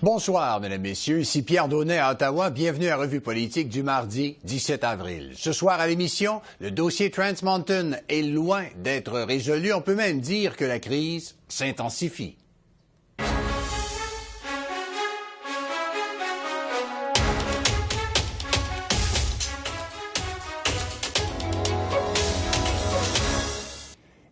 Bonsoir, mesdames, messieurs. Ici Pierre Daunet à Ottawa. Bienvenue à Revue politique du mardi 17 avril. Ce soir à l'émission, le dossier Trans Mountain est loin d'être résolu. On peut même dire que la crise s'intensifie.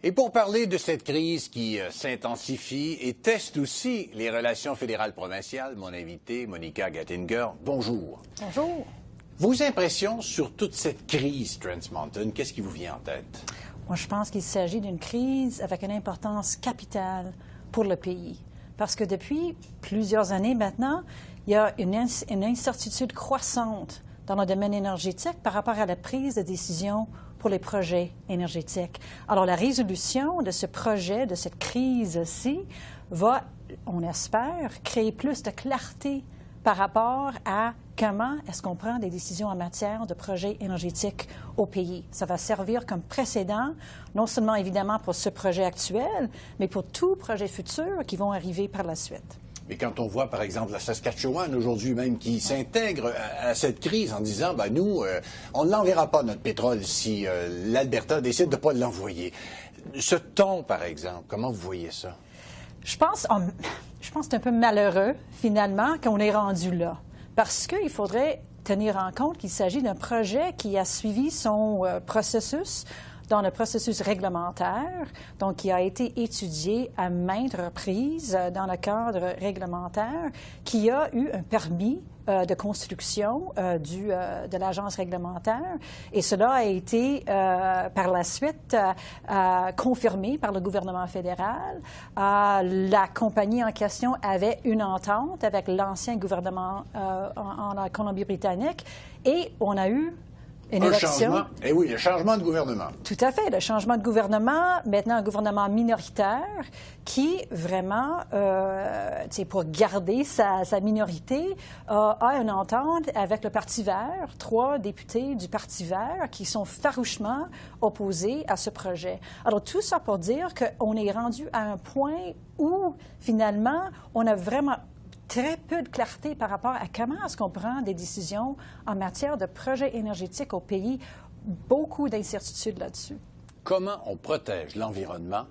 Et pour parler de cette crise qui s'intensifie et teste aussi les relations fédérales-provinciales, mon invité, Monica Gattinger, bonjour. Bonjour. Vos impressions sur toute cette crise Trans Mountain, qu'est-ce qui vous vient en tête? Moi, je pense qu'il s'agit d'une crise avec une importance capitale pour le pays. Parce que depuis plusieurs années maintenant, il y a une incertitude croissante dans le domaine énergétique par rapport à la prise de décision pour les projets énergétiques. Alors, la résolution de ce projet, de cette crise-ci, va, on espère, créer plus de clarté par rapport à comment est-ce qu'on prend des décisions en matière de projets énergétiques au pays. Ça va servir comme précédent, non seulement évidemment pour ce projet actuel, mais pour tous projets futurs qui vont arriver par la suite. Mais quand on voit, par exemple, la Saskatchewan aujourd'hui même qui s'intègre à cette crise en disant, ben nous, on ne l'enverra pas, notre pétrole, si l'Alberta décide de ne pas l'envoyer. Ce ton, par exemple, comment vous voyez ça? Je pense que c'est un peu malheureux, finalement, qu'on est rendu là. Parce qu'il faudrait tenir en compte qu'il s'agit d'un projet qui a suivi son processus dans le processus réglementaire, donc qui a été étudié à maintes reprises dans le cadre réglementaire, qui a eu un permis de construction de l'agence réglementaire. Et cela a été par la suite confirmé par le gouvernement fédéral. La compagnie en question avait une entente avec l'ancien gouvernement en Colombie-Britannique et on a eu une élection. Eh oui, le changement de gouvernement. Tout à fait, le changement de gouvernement, maintenant un gouvernement minoritaire qui vraiment, pour garder sa minorité, a une entente avec le Parti vert, 3 députés du Parti vert qui sont farouchement opposés à ce projet. Alors tout ça pour dire qu'on est rendu à un point où finalement on a vraiment très peu de clarté par rapport à comment est-ce qu'on prend des décisions en matière de projets énergétiques au pays. Beaucoup d'incertitudes là-dessus. Comment on protège l'environnement?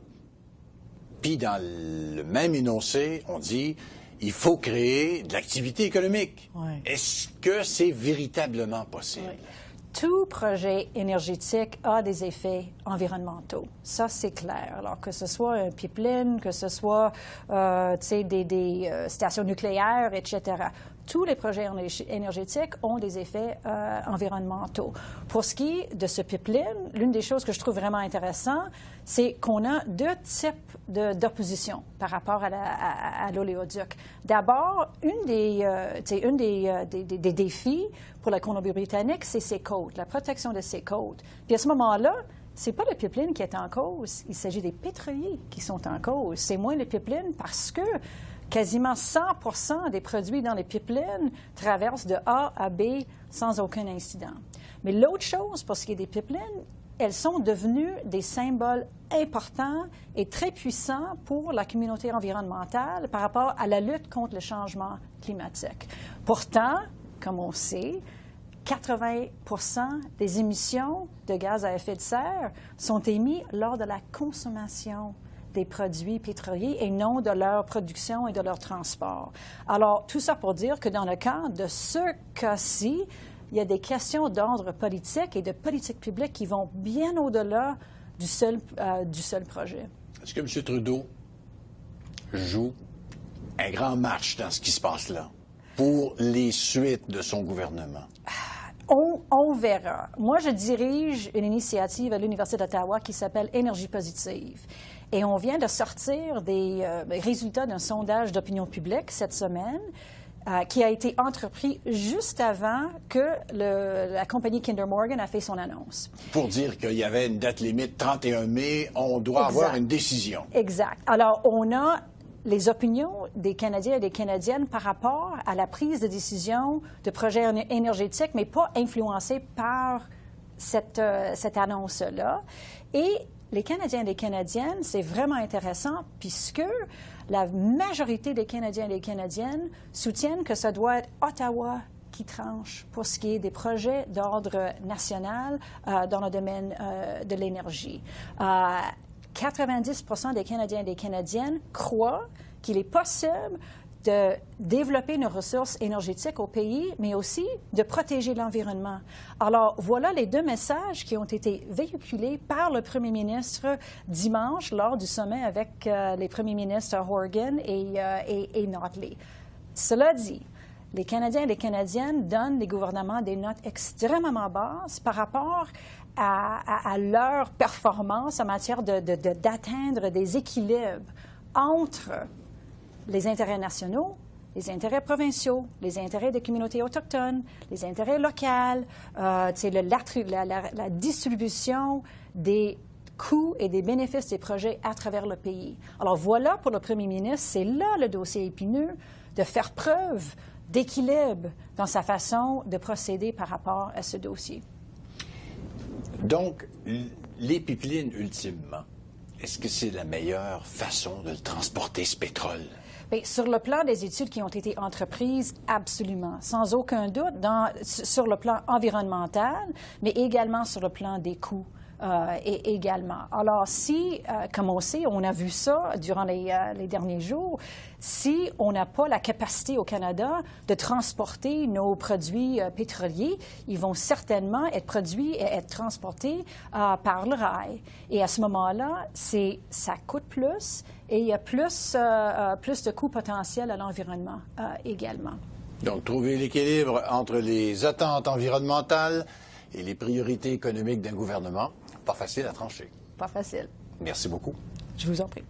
Puis dans le même énoncé, on dit il faut créer de l'activité économique. Oui. Est-ce que c'est véritablement possible? Oui. Tout projet énergétique a des effets environnementaux. Ça, c'est clair. Alors, que ce soit un pipeline, que ce soit des stations nucléaires, etc. Tous les projets énergétiques ont des effets environnementaux. Pour ce qui est de ce pipeline, l'une des choses que je trouve vraiment intéressant, c'est qu'on a 2 types d'opposition par rapport à l'oléoduc. D'abord, un des défis pour la Colombie-Britannique, c'est ses côtes, la protection de ses côtes. Puis à ce moment-là, c'est pas le pipeline qui est en cause, il s'agit des pétroliers qui sont en cause. C'est moins le pipeline parce que quasiment 100% des produits dans les pipelines traversent de A à B sans aucun incident. Mais l'autre chose, pour ce qui est des pipelines, elles sont devenues des symboles importants et très puissants pour la communauté environnementale par rapport à la lutte contre le changement climatique. Pourtant, comme on sait, 80% des émissions de gaz à effet de serre sont émises lors de la consommation des produits pétroliers et non de leur production et de leur transport. Alors, tout ça pour dire que dans le cadre de ce cas-ci, il y a des questions d'ordre politique et de politique publique qui vont bien au-delà du seul projet. Est-ce que M. Trudeau joue un grand match dans ce qui se passe là pour les suites de son gouvernement? On verra. Moi, je dirige une initiative à l'Université d'Ottawa qui s'appelle Énergie positive. Et on vient de sortir des résultats d'un sondage d'opinion publique cette semaine qui a été entrepris juste avant que la compagnie Kinder Morgan a fait son annonce. Pour dire qu'il y avait une date limite, 31 mai, on doit avoir une décision. Exact. Alors, on a les opinions des Canadiens et des Canadiennes par rapport à la prise de décision de projets énergétiques, mais pas influencées par cette annonce-là. Et les Canadiens et les Canadiennes, c'est vraiment intéressant puisque la majorité des Canadiens et des Canadiennes soutiennent que ça doit être Ottawa qui tranche pour ce qui est des projets d'ordre national dans le domaine de l'énergie. 90 des Canadiens et des Canadiennes croient qu'il est possible de développer nos ressources énergétiques au pays, mais aussi de protéger l'environnement. Alors, voilà les deux messages qui ont été véhiculés par le premier ministre dimanche lors du sommet avec les premiers ministres Horgan et Notley. Cela dit, les Canadiens et les Canadiennes donnent les gouvernements des notes extrêmement basses par rapport à leur performance en matière d'atteindre des équilibres entre les intérêts nationaux, les intérêts provinciaux, les intérêts des communautés autochtones, les intérêts locaux, la distribution des coûts et des bénéfices des projets à travers le pays. Alors voilà, pour le premier ministre, c'est là le dossier épineux de faire preuve d'équilibre dans sa façon de procéder par rapport à ce dossier. Donc, les pipelines, ultimement, est-ce que c'est la meilleure façon de transporter ce pétrole? Bien, sur le plan des études qui ont été entreprises, absolument, sans aucun doute, sur le plan environnemental, mais également sur le plan des coûts. Également. Alors, si, comme on sait, on a vu ça durant les derniers jours, si on n'a pas la capacité au Canada de transporter nos produits pétroliers, ils vont certainement être produits et être transportés par le rail. Et à ce moment-là, ça coûte plus et il y a plus de coûts potentiels à l'environnement également. Donc, trouver l'équilibre entre les attentes environnementales et les priorités économiques d'un gouvernement. Pas facile à trancher. Pas facile. Merci beaucoup. Je vous en prie.